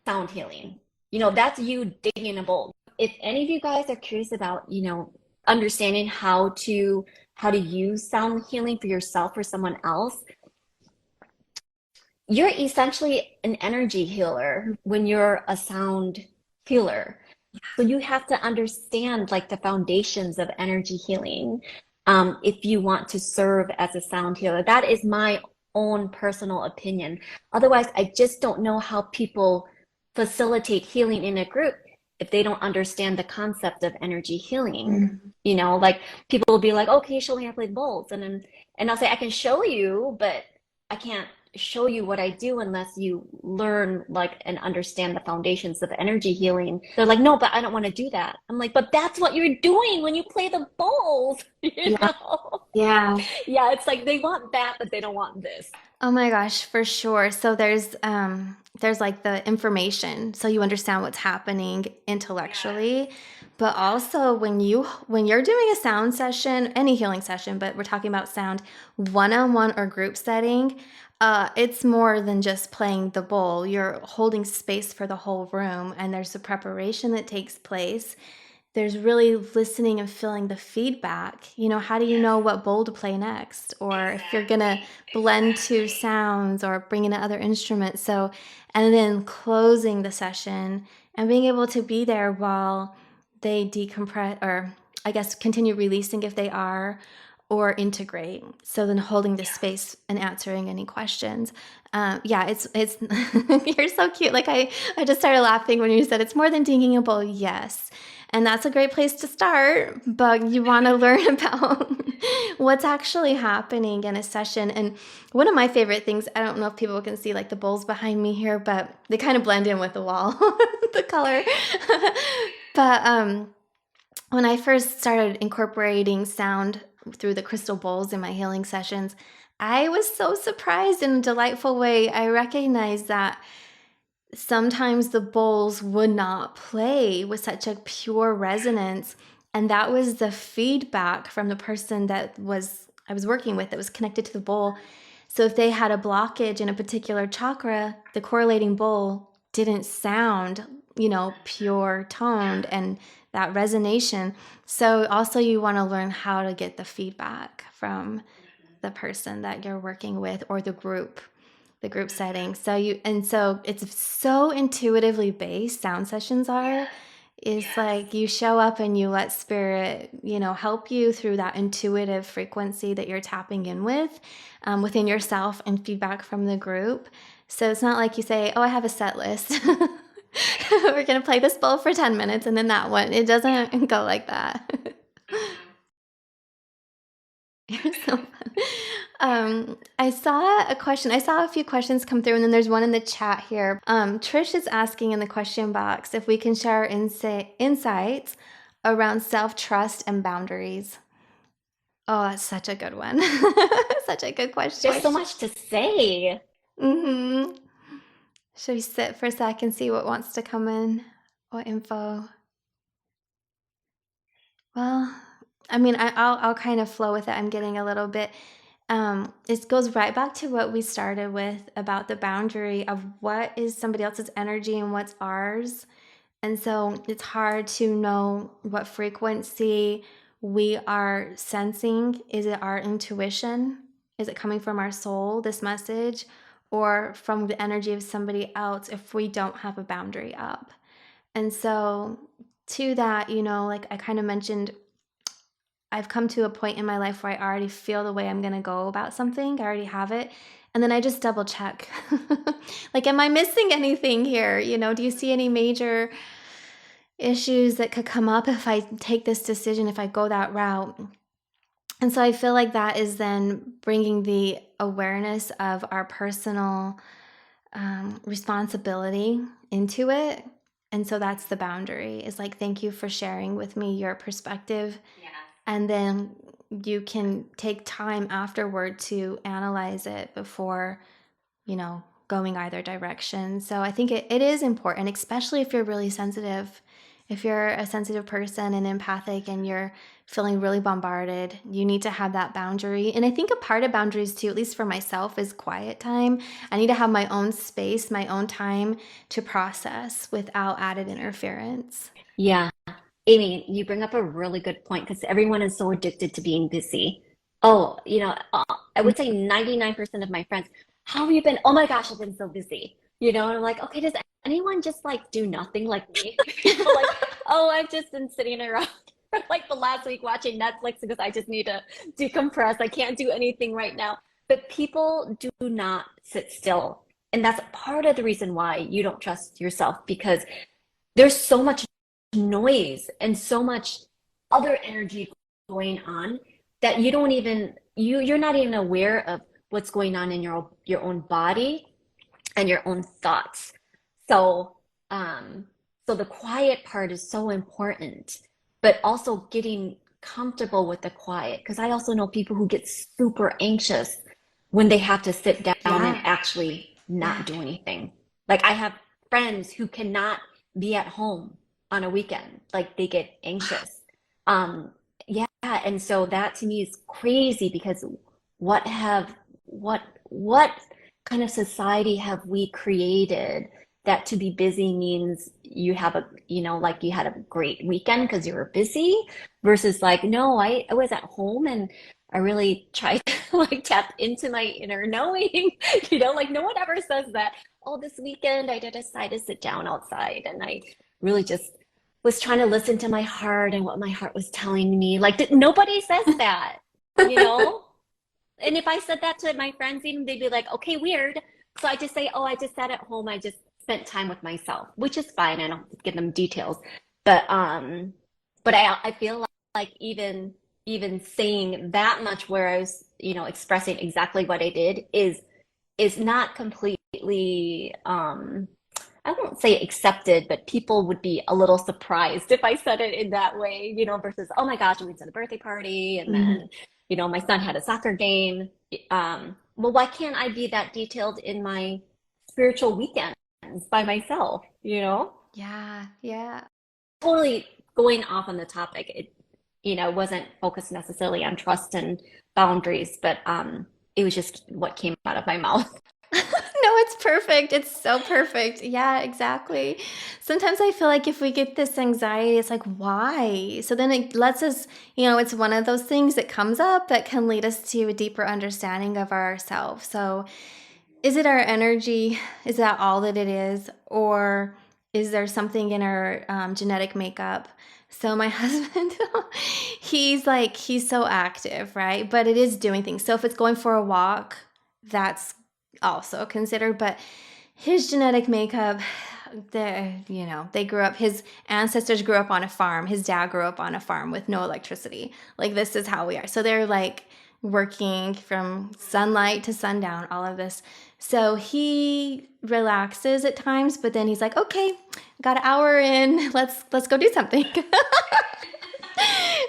sound healing. You know, that's you digging a bowl. If any of you guys are curious about, you know, understanding how to use sound healing for yourself or someone else, you're essentially an energy healer when you're a sound healer. So you have to understand like the foundations of energy healing if you want to serve as a sound healer. That is my own personal opinion. Otherwise, I just don't know how people facilitate healing in a group if they don't understand the concept of energy healing. mm, You know, like people will be like, okay, show me how to play the bowls. And I'll say, I can show you, but I can't show you what I do unless you learn like and understand the foundations of energy healing. They're like, no, but I don't want to do that. I'm like, but that's what you're doing when you play the bowls, you yeah, know? yeah. Yeah, it's like they want that, but they don't want this. Oh my gosh, for sure. So there's like the information so you understand what's happening intellectually, but also when you're doing a sound session, any healing session, but we're talking about sound one-on-one or group setting, it's more than just playing the bowl. You're holding space for the whole room and there's a preparation that takes place. There's really listening and feeling the feedback. You know, how do you know what bowl to play next? Or if you're gonna blend two sounds or bring in other instruments. So, and then closing the session and being able to be there while they decompress or I guess continue releasing if they are or integrate. So then holding the space and answering any questions. Yeah, it's you're so cute. Like I just started laughing when you said it's more than dinging a bowl. Yes. And that's a great place to start, but you want to learn about what's actually happening in a session. And one of my favorite things, I don't know if people can see like the bowls behind me here, but they kind of blend in with the wall, the color. But when I first started incorporating sound through the crystal bowls in my healing sessions, I was so surprised in a delightful way. I recognized that sometimes the bowls would not play with such a pure resonance. And that was the feedback from the person I was working with that was connected to the bowl. So if they had a blockage in a particular chakra, the correlating bowl didn't sound, you know, pure toned and that resonation. So also you want to learn how to get the feedback from the person that you're working with or the group setting. So it's so intuitively based sound sessions are. is like you show up and you let spirit, help you through that intuitive frequency that you're tapping in with within yourself and feedback from the group. So it's not like you say, oh, I have a set list. We're going to play this bowl for 10 minutes and then that one. It doesn't go like that. You're so fun. I saw a question. I saw a few questions come through, and then there's one in the chat here. Trish is asking in the question box if we can share our insights around self-trust and boundaries. Oh, that's such a good one. Such a good question. There's so much to say. Mm-hmm. Should we sit for a sec and see what wants to come in? What info? Well, I mean, I'll kind of flow with it. I'm getting a little bit. It goes right back to what we started with about the boundary of what is somebody else's energy and what's ours. And so it's hard to know what frequency we are sensing. Is it our intuition? Is it coming from our soul, this message, or from the energy of somebody else if we don't have a boundary up? And so, to that, like I kind of mentioned, I've come to a point in my life where I already feel the way I'm going to go about something. I already have it. And then I just double check. Like, am I missing anything here? Do you see any major issues that could come up if I take this decision, if I go that route? And so I feel like that is then bringing the awareness of our personal responsibility into it. And so that's the boundary, is like, thank you for sharing with me your perspective. Yeah. And then you can take time afterward to analyze it before, going either direction. So I think it is important, especially if you're really sensitive. If you're a sensitive person and empathic and you're feeling really bombarded, you need to have that boundary. And I think a part of boundaries too, at least for myself, is quiet time. I need to have my own space, my own time to process without added interference. Yeah. Amy, you bring up a really good point because everyone is so addicted to being busy. Oh, I would say 99% of my friends, how have you been? Oh my gosh, I've been so busy. And I'm like, okay, does anyone just like do nothing like me? People like, oh, I've just been sitting around for like the last week watching Netflix because I just need to decompress. I can't do anything right now. But people do not sit still. And that's part of the reason why you don't trust yourself because there's so much noise and so much other energy going on that you don't even you're not even aware of what's going on in your own body and your own thoughts. So so the quiet part is so important, but also getting comfortable with the quiet because I also know people who get super anxious when they have to sit down and Yeah. actually Yeah. not do anything. Like I have friends who cannot be at home on a weekend. Like they get anxious. Um, yeah, and so that to me is crazy because what have what kind of society have we created that to be busy means you have a like you had a great weekend because you were busy versus like no, I was at home and I really tried to like tap into my inner knowing. Like no one ever says that, oh, this weekend I did decide to sit down outside and I really just was trying to listen to my heart and what my heart was telling me. Like, nobody says that, you know? And if I said that to my friends, even they'd be like, okay, weird. So I just say, oh, I just sat at home. I just spent time with myself, which is fine. I don't give them details. But I feel like even saying that much where I was, expressing exactly what I did is not completely I won't say accepted, but people would be a little surprised if I said it in that way, versus, oh my gosh, we went to the birthday party and Mhm. then, my son had a soccer game. Well, why can't I be that detailed in my spiritual weekends by myself, Yeah. Yeah. Totally going off on the topic. It wasn't focused necessarily on trust and boundaries, but it was just what came out of my mouth. No, it's perfect. It's so perfect. Yeah, exactly. Sometimes I feel like if we get this anxiety, it's like, why? So then it lets us, it's one of those things that comes up that can lead us to a deeper understanding of ourselves. So is it our energy? Is that all that it is? Or is there something in our genetic makeup? So my husband, he's so active, right? But it is doing things. So if it's going for a walk, that's also considered. But his genetic makeup, they grew up, his ancestors grew up on a farm. His dad grew up on a farm with no electricity. Like, this is how we are. So they're like working from sunlight to sundown, all of this. So he relaxes at times, but then he's like, okay, got an hour in, let's go do something.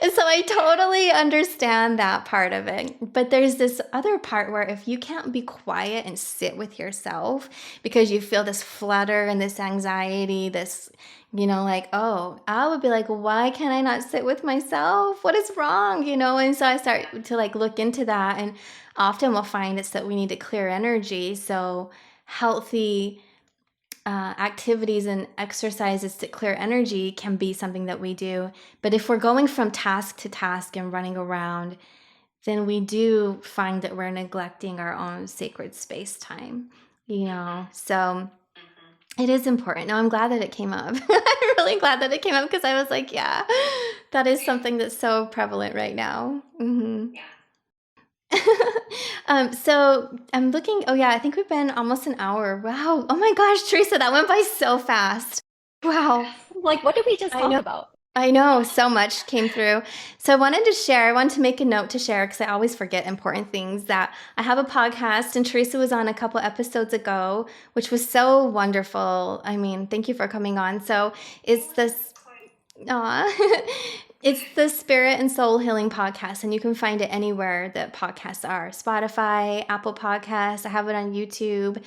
And so I totally understand that part of it. But there's this other part where if you can't be quiet and sit with yourself because you feel this flutter and this anxiety, this, like, oh, I would be like, why can't I not sit with myself? What is wrong? And so I start to like look into that. And often we'll find it's that we need to clear energy. So healthy activities and exercises to clear energy can be something that we do. But if we're going from task to task and running around, then we do find that we're neglecting our own sacred space time, So it is important. No, I'm glad that it came up. I'm really glad that it came up because I was like, yeah, that is something that's so prevalent right now. Mm-hmm. So I'm looking, oh yeah, I think we've been almost an hour. Wow. Oh my gosh, Theresa, that went by so fast. Wow. Like, what did we just I talk know. about? I know, so much came through. So I wanted to make a note to share because I always forget important things, that I have a podcast and Theresa was on a couple episodes ago, which was so wonderful. I mean, thank you for coming on. So it's this, it's the Spirit and Soul Healing Podcast, and you can find it anywhere that podcasts are. Spotify, Apple Podcasts. I have it on YouTube.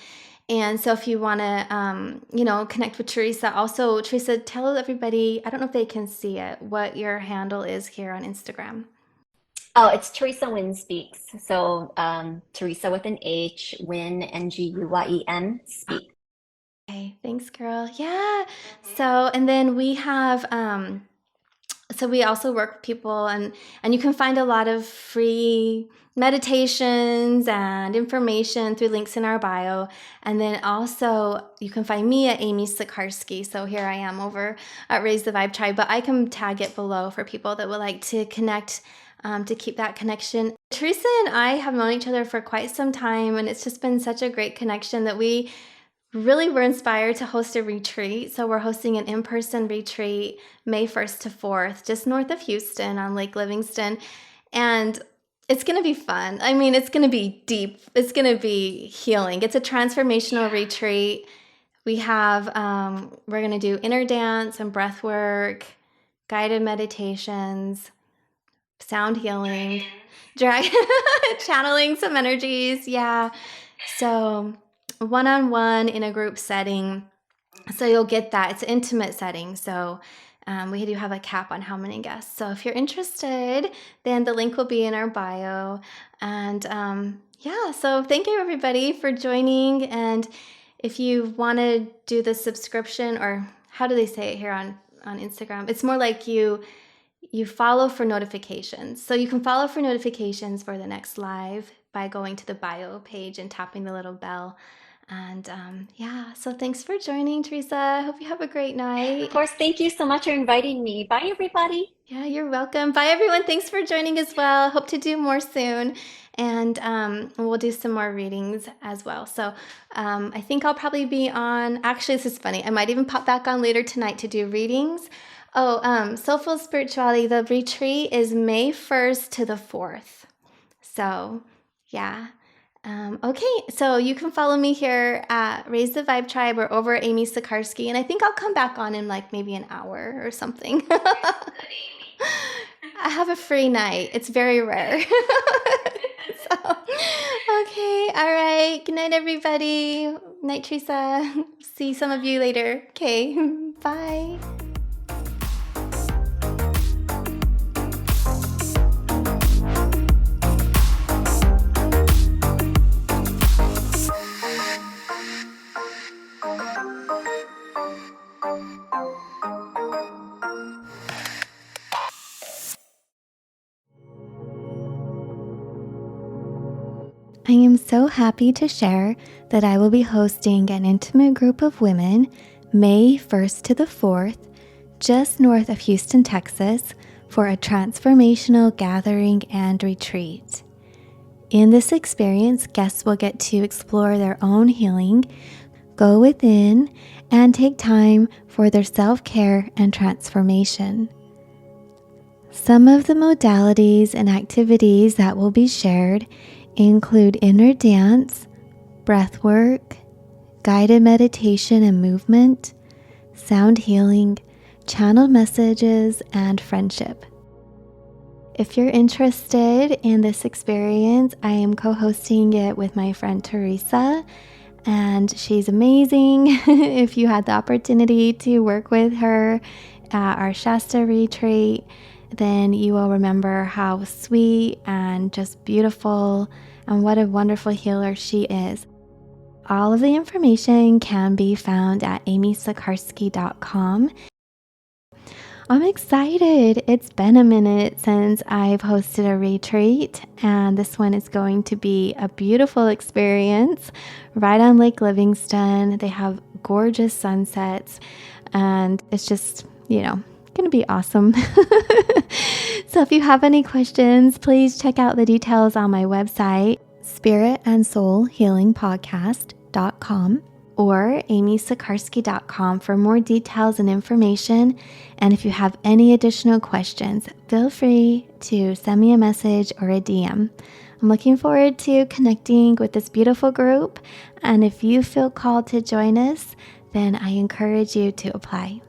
And so if you want to, connect with Theresa, also, Theresa, tell everybody, I don't know if they can see it, what your handle is here on Instagram. Oh, it's Theresa Nguyen Speaks. So Theresa with an H, Nguyen, Nguyen, Speak. Okay, thanks, girl. Yeah. So, and then we have, so we also work with people, and you can find a lot of free meditations and information through links in our bio. And then also you can find me at Amy Sikarskie. So here I am over at Raise the Vibe Tribe, but I can tag it below for people that would like to connect, to keep that connection. Theresa and I have known each other for quite some time, and it's just been such a great connection that we really were inspired to host a retreat. So we're hosting an in-person retreat May 1st to 4th, just north of Houston on Lake Livingston. And it's going to be fun. I mean, it's going to be deep. It's going to be healing. It's a transformational retreat. We have, we're going to do inner dance and breath work, guided meditations, sound healing, channeling some energies. Yeah. So one-on-one in a group setting. So you'll get that. It's an intimate setting. So we do have a cap on how many guests. So if you're interested, then the link will be in our bio. And yeah, so thank you everybody for joining. And if you want to do the subscription, or how do they say it here on Instagram? It's more like you follow for notifications. So you can follow for notifications for the next live by going to the bio page and tapping the little bell. And yeah, so thanks for joining, Theresa. Hope you have a great night. Of course, thank you so much for inviting me. Bye, everybody. Yeah, you're welcome. Bye, everyone. Thanks for joining as well. Hope to do more soon. And we'll do some more readings as well. So I think I'll probably be on, actually, this is funny. I might even pop back on later tonight to do readings. Oh, Soulful Spirituality, the retreat is May 1st to the 4th. So yeah. Okay, so you can follow me here at Raise the Vibe Tribe or over Amy Sikarskie, and I think I'll come back on in like maybe an hour or something. I have a free night. It's very rare. So, okay, all right. Good night, everybody. Night, Theresa. See some of you later. Okay, bye. I am so happy to share that I will be hosting an intimate group of women May 1st to the 4th, just north of Houston, Texas, for a transformational gathering and retreat. In this experience, guests will get to explore their own healing, go within, and take time for their self-care and transformation. Some of the modalities and activities that will be shared include inner dance, breath work, guided meditation and movement, sound healing, channeled messages, and friendship. If you're interested in this experience, I am co-hosting it with my friend Theresa, and she's amazing. If you had the opportunity to work with her at our Shasta retreat, then you will remember how sweet and just beautiful and what a wonderful healer she is. All of the information can be found at amysikarskie.com. I'm excited. It's been a minute since I've hosted a retreat, and this one is going to be a beautiful experience right on Lake Livingston. They have gorgeous sunsets, and it's just, going to be awesome. So if you have any questions, please check out the details on my website, spiritandsoulhealingpodcast.com, or amysikarskie.com for more details and information. And if you have any additional questions, feel free to send me a message or a DM. I'm looking forward to connecting with this beautiful group. And if you feel called to join us, then I encourage you to apply.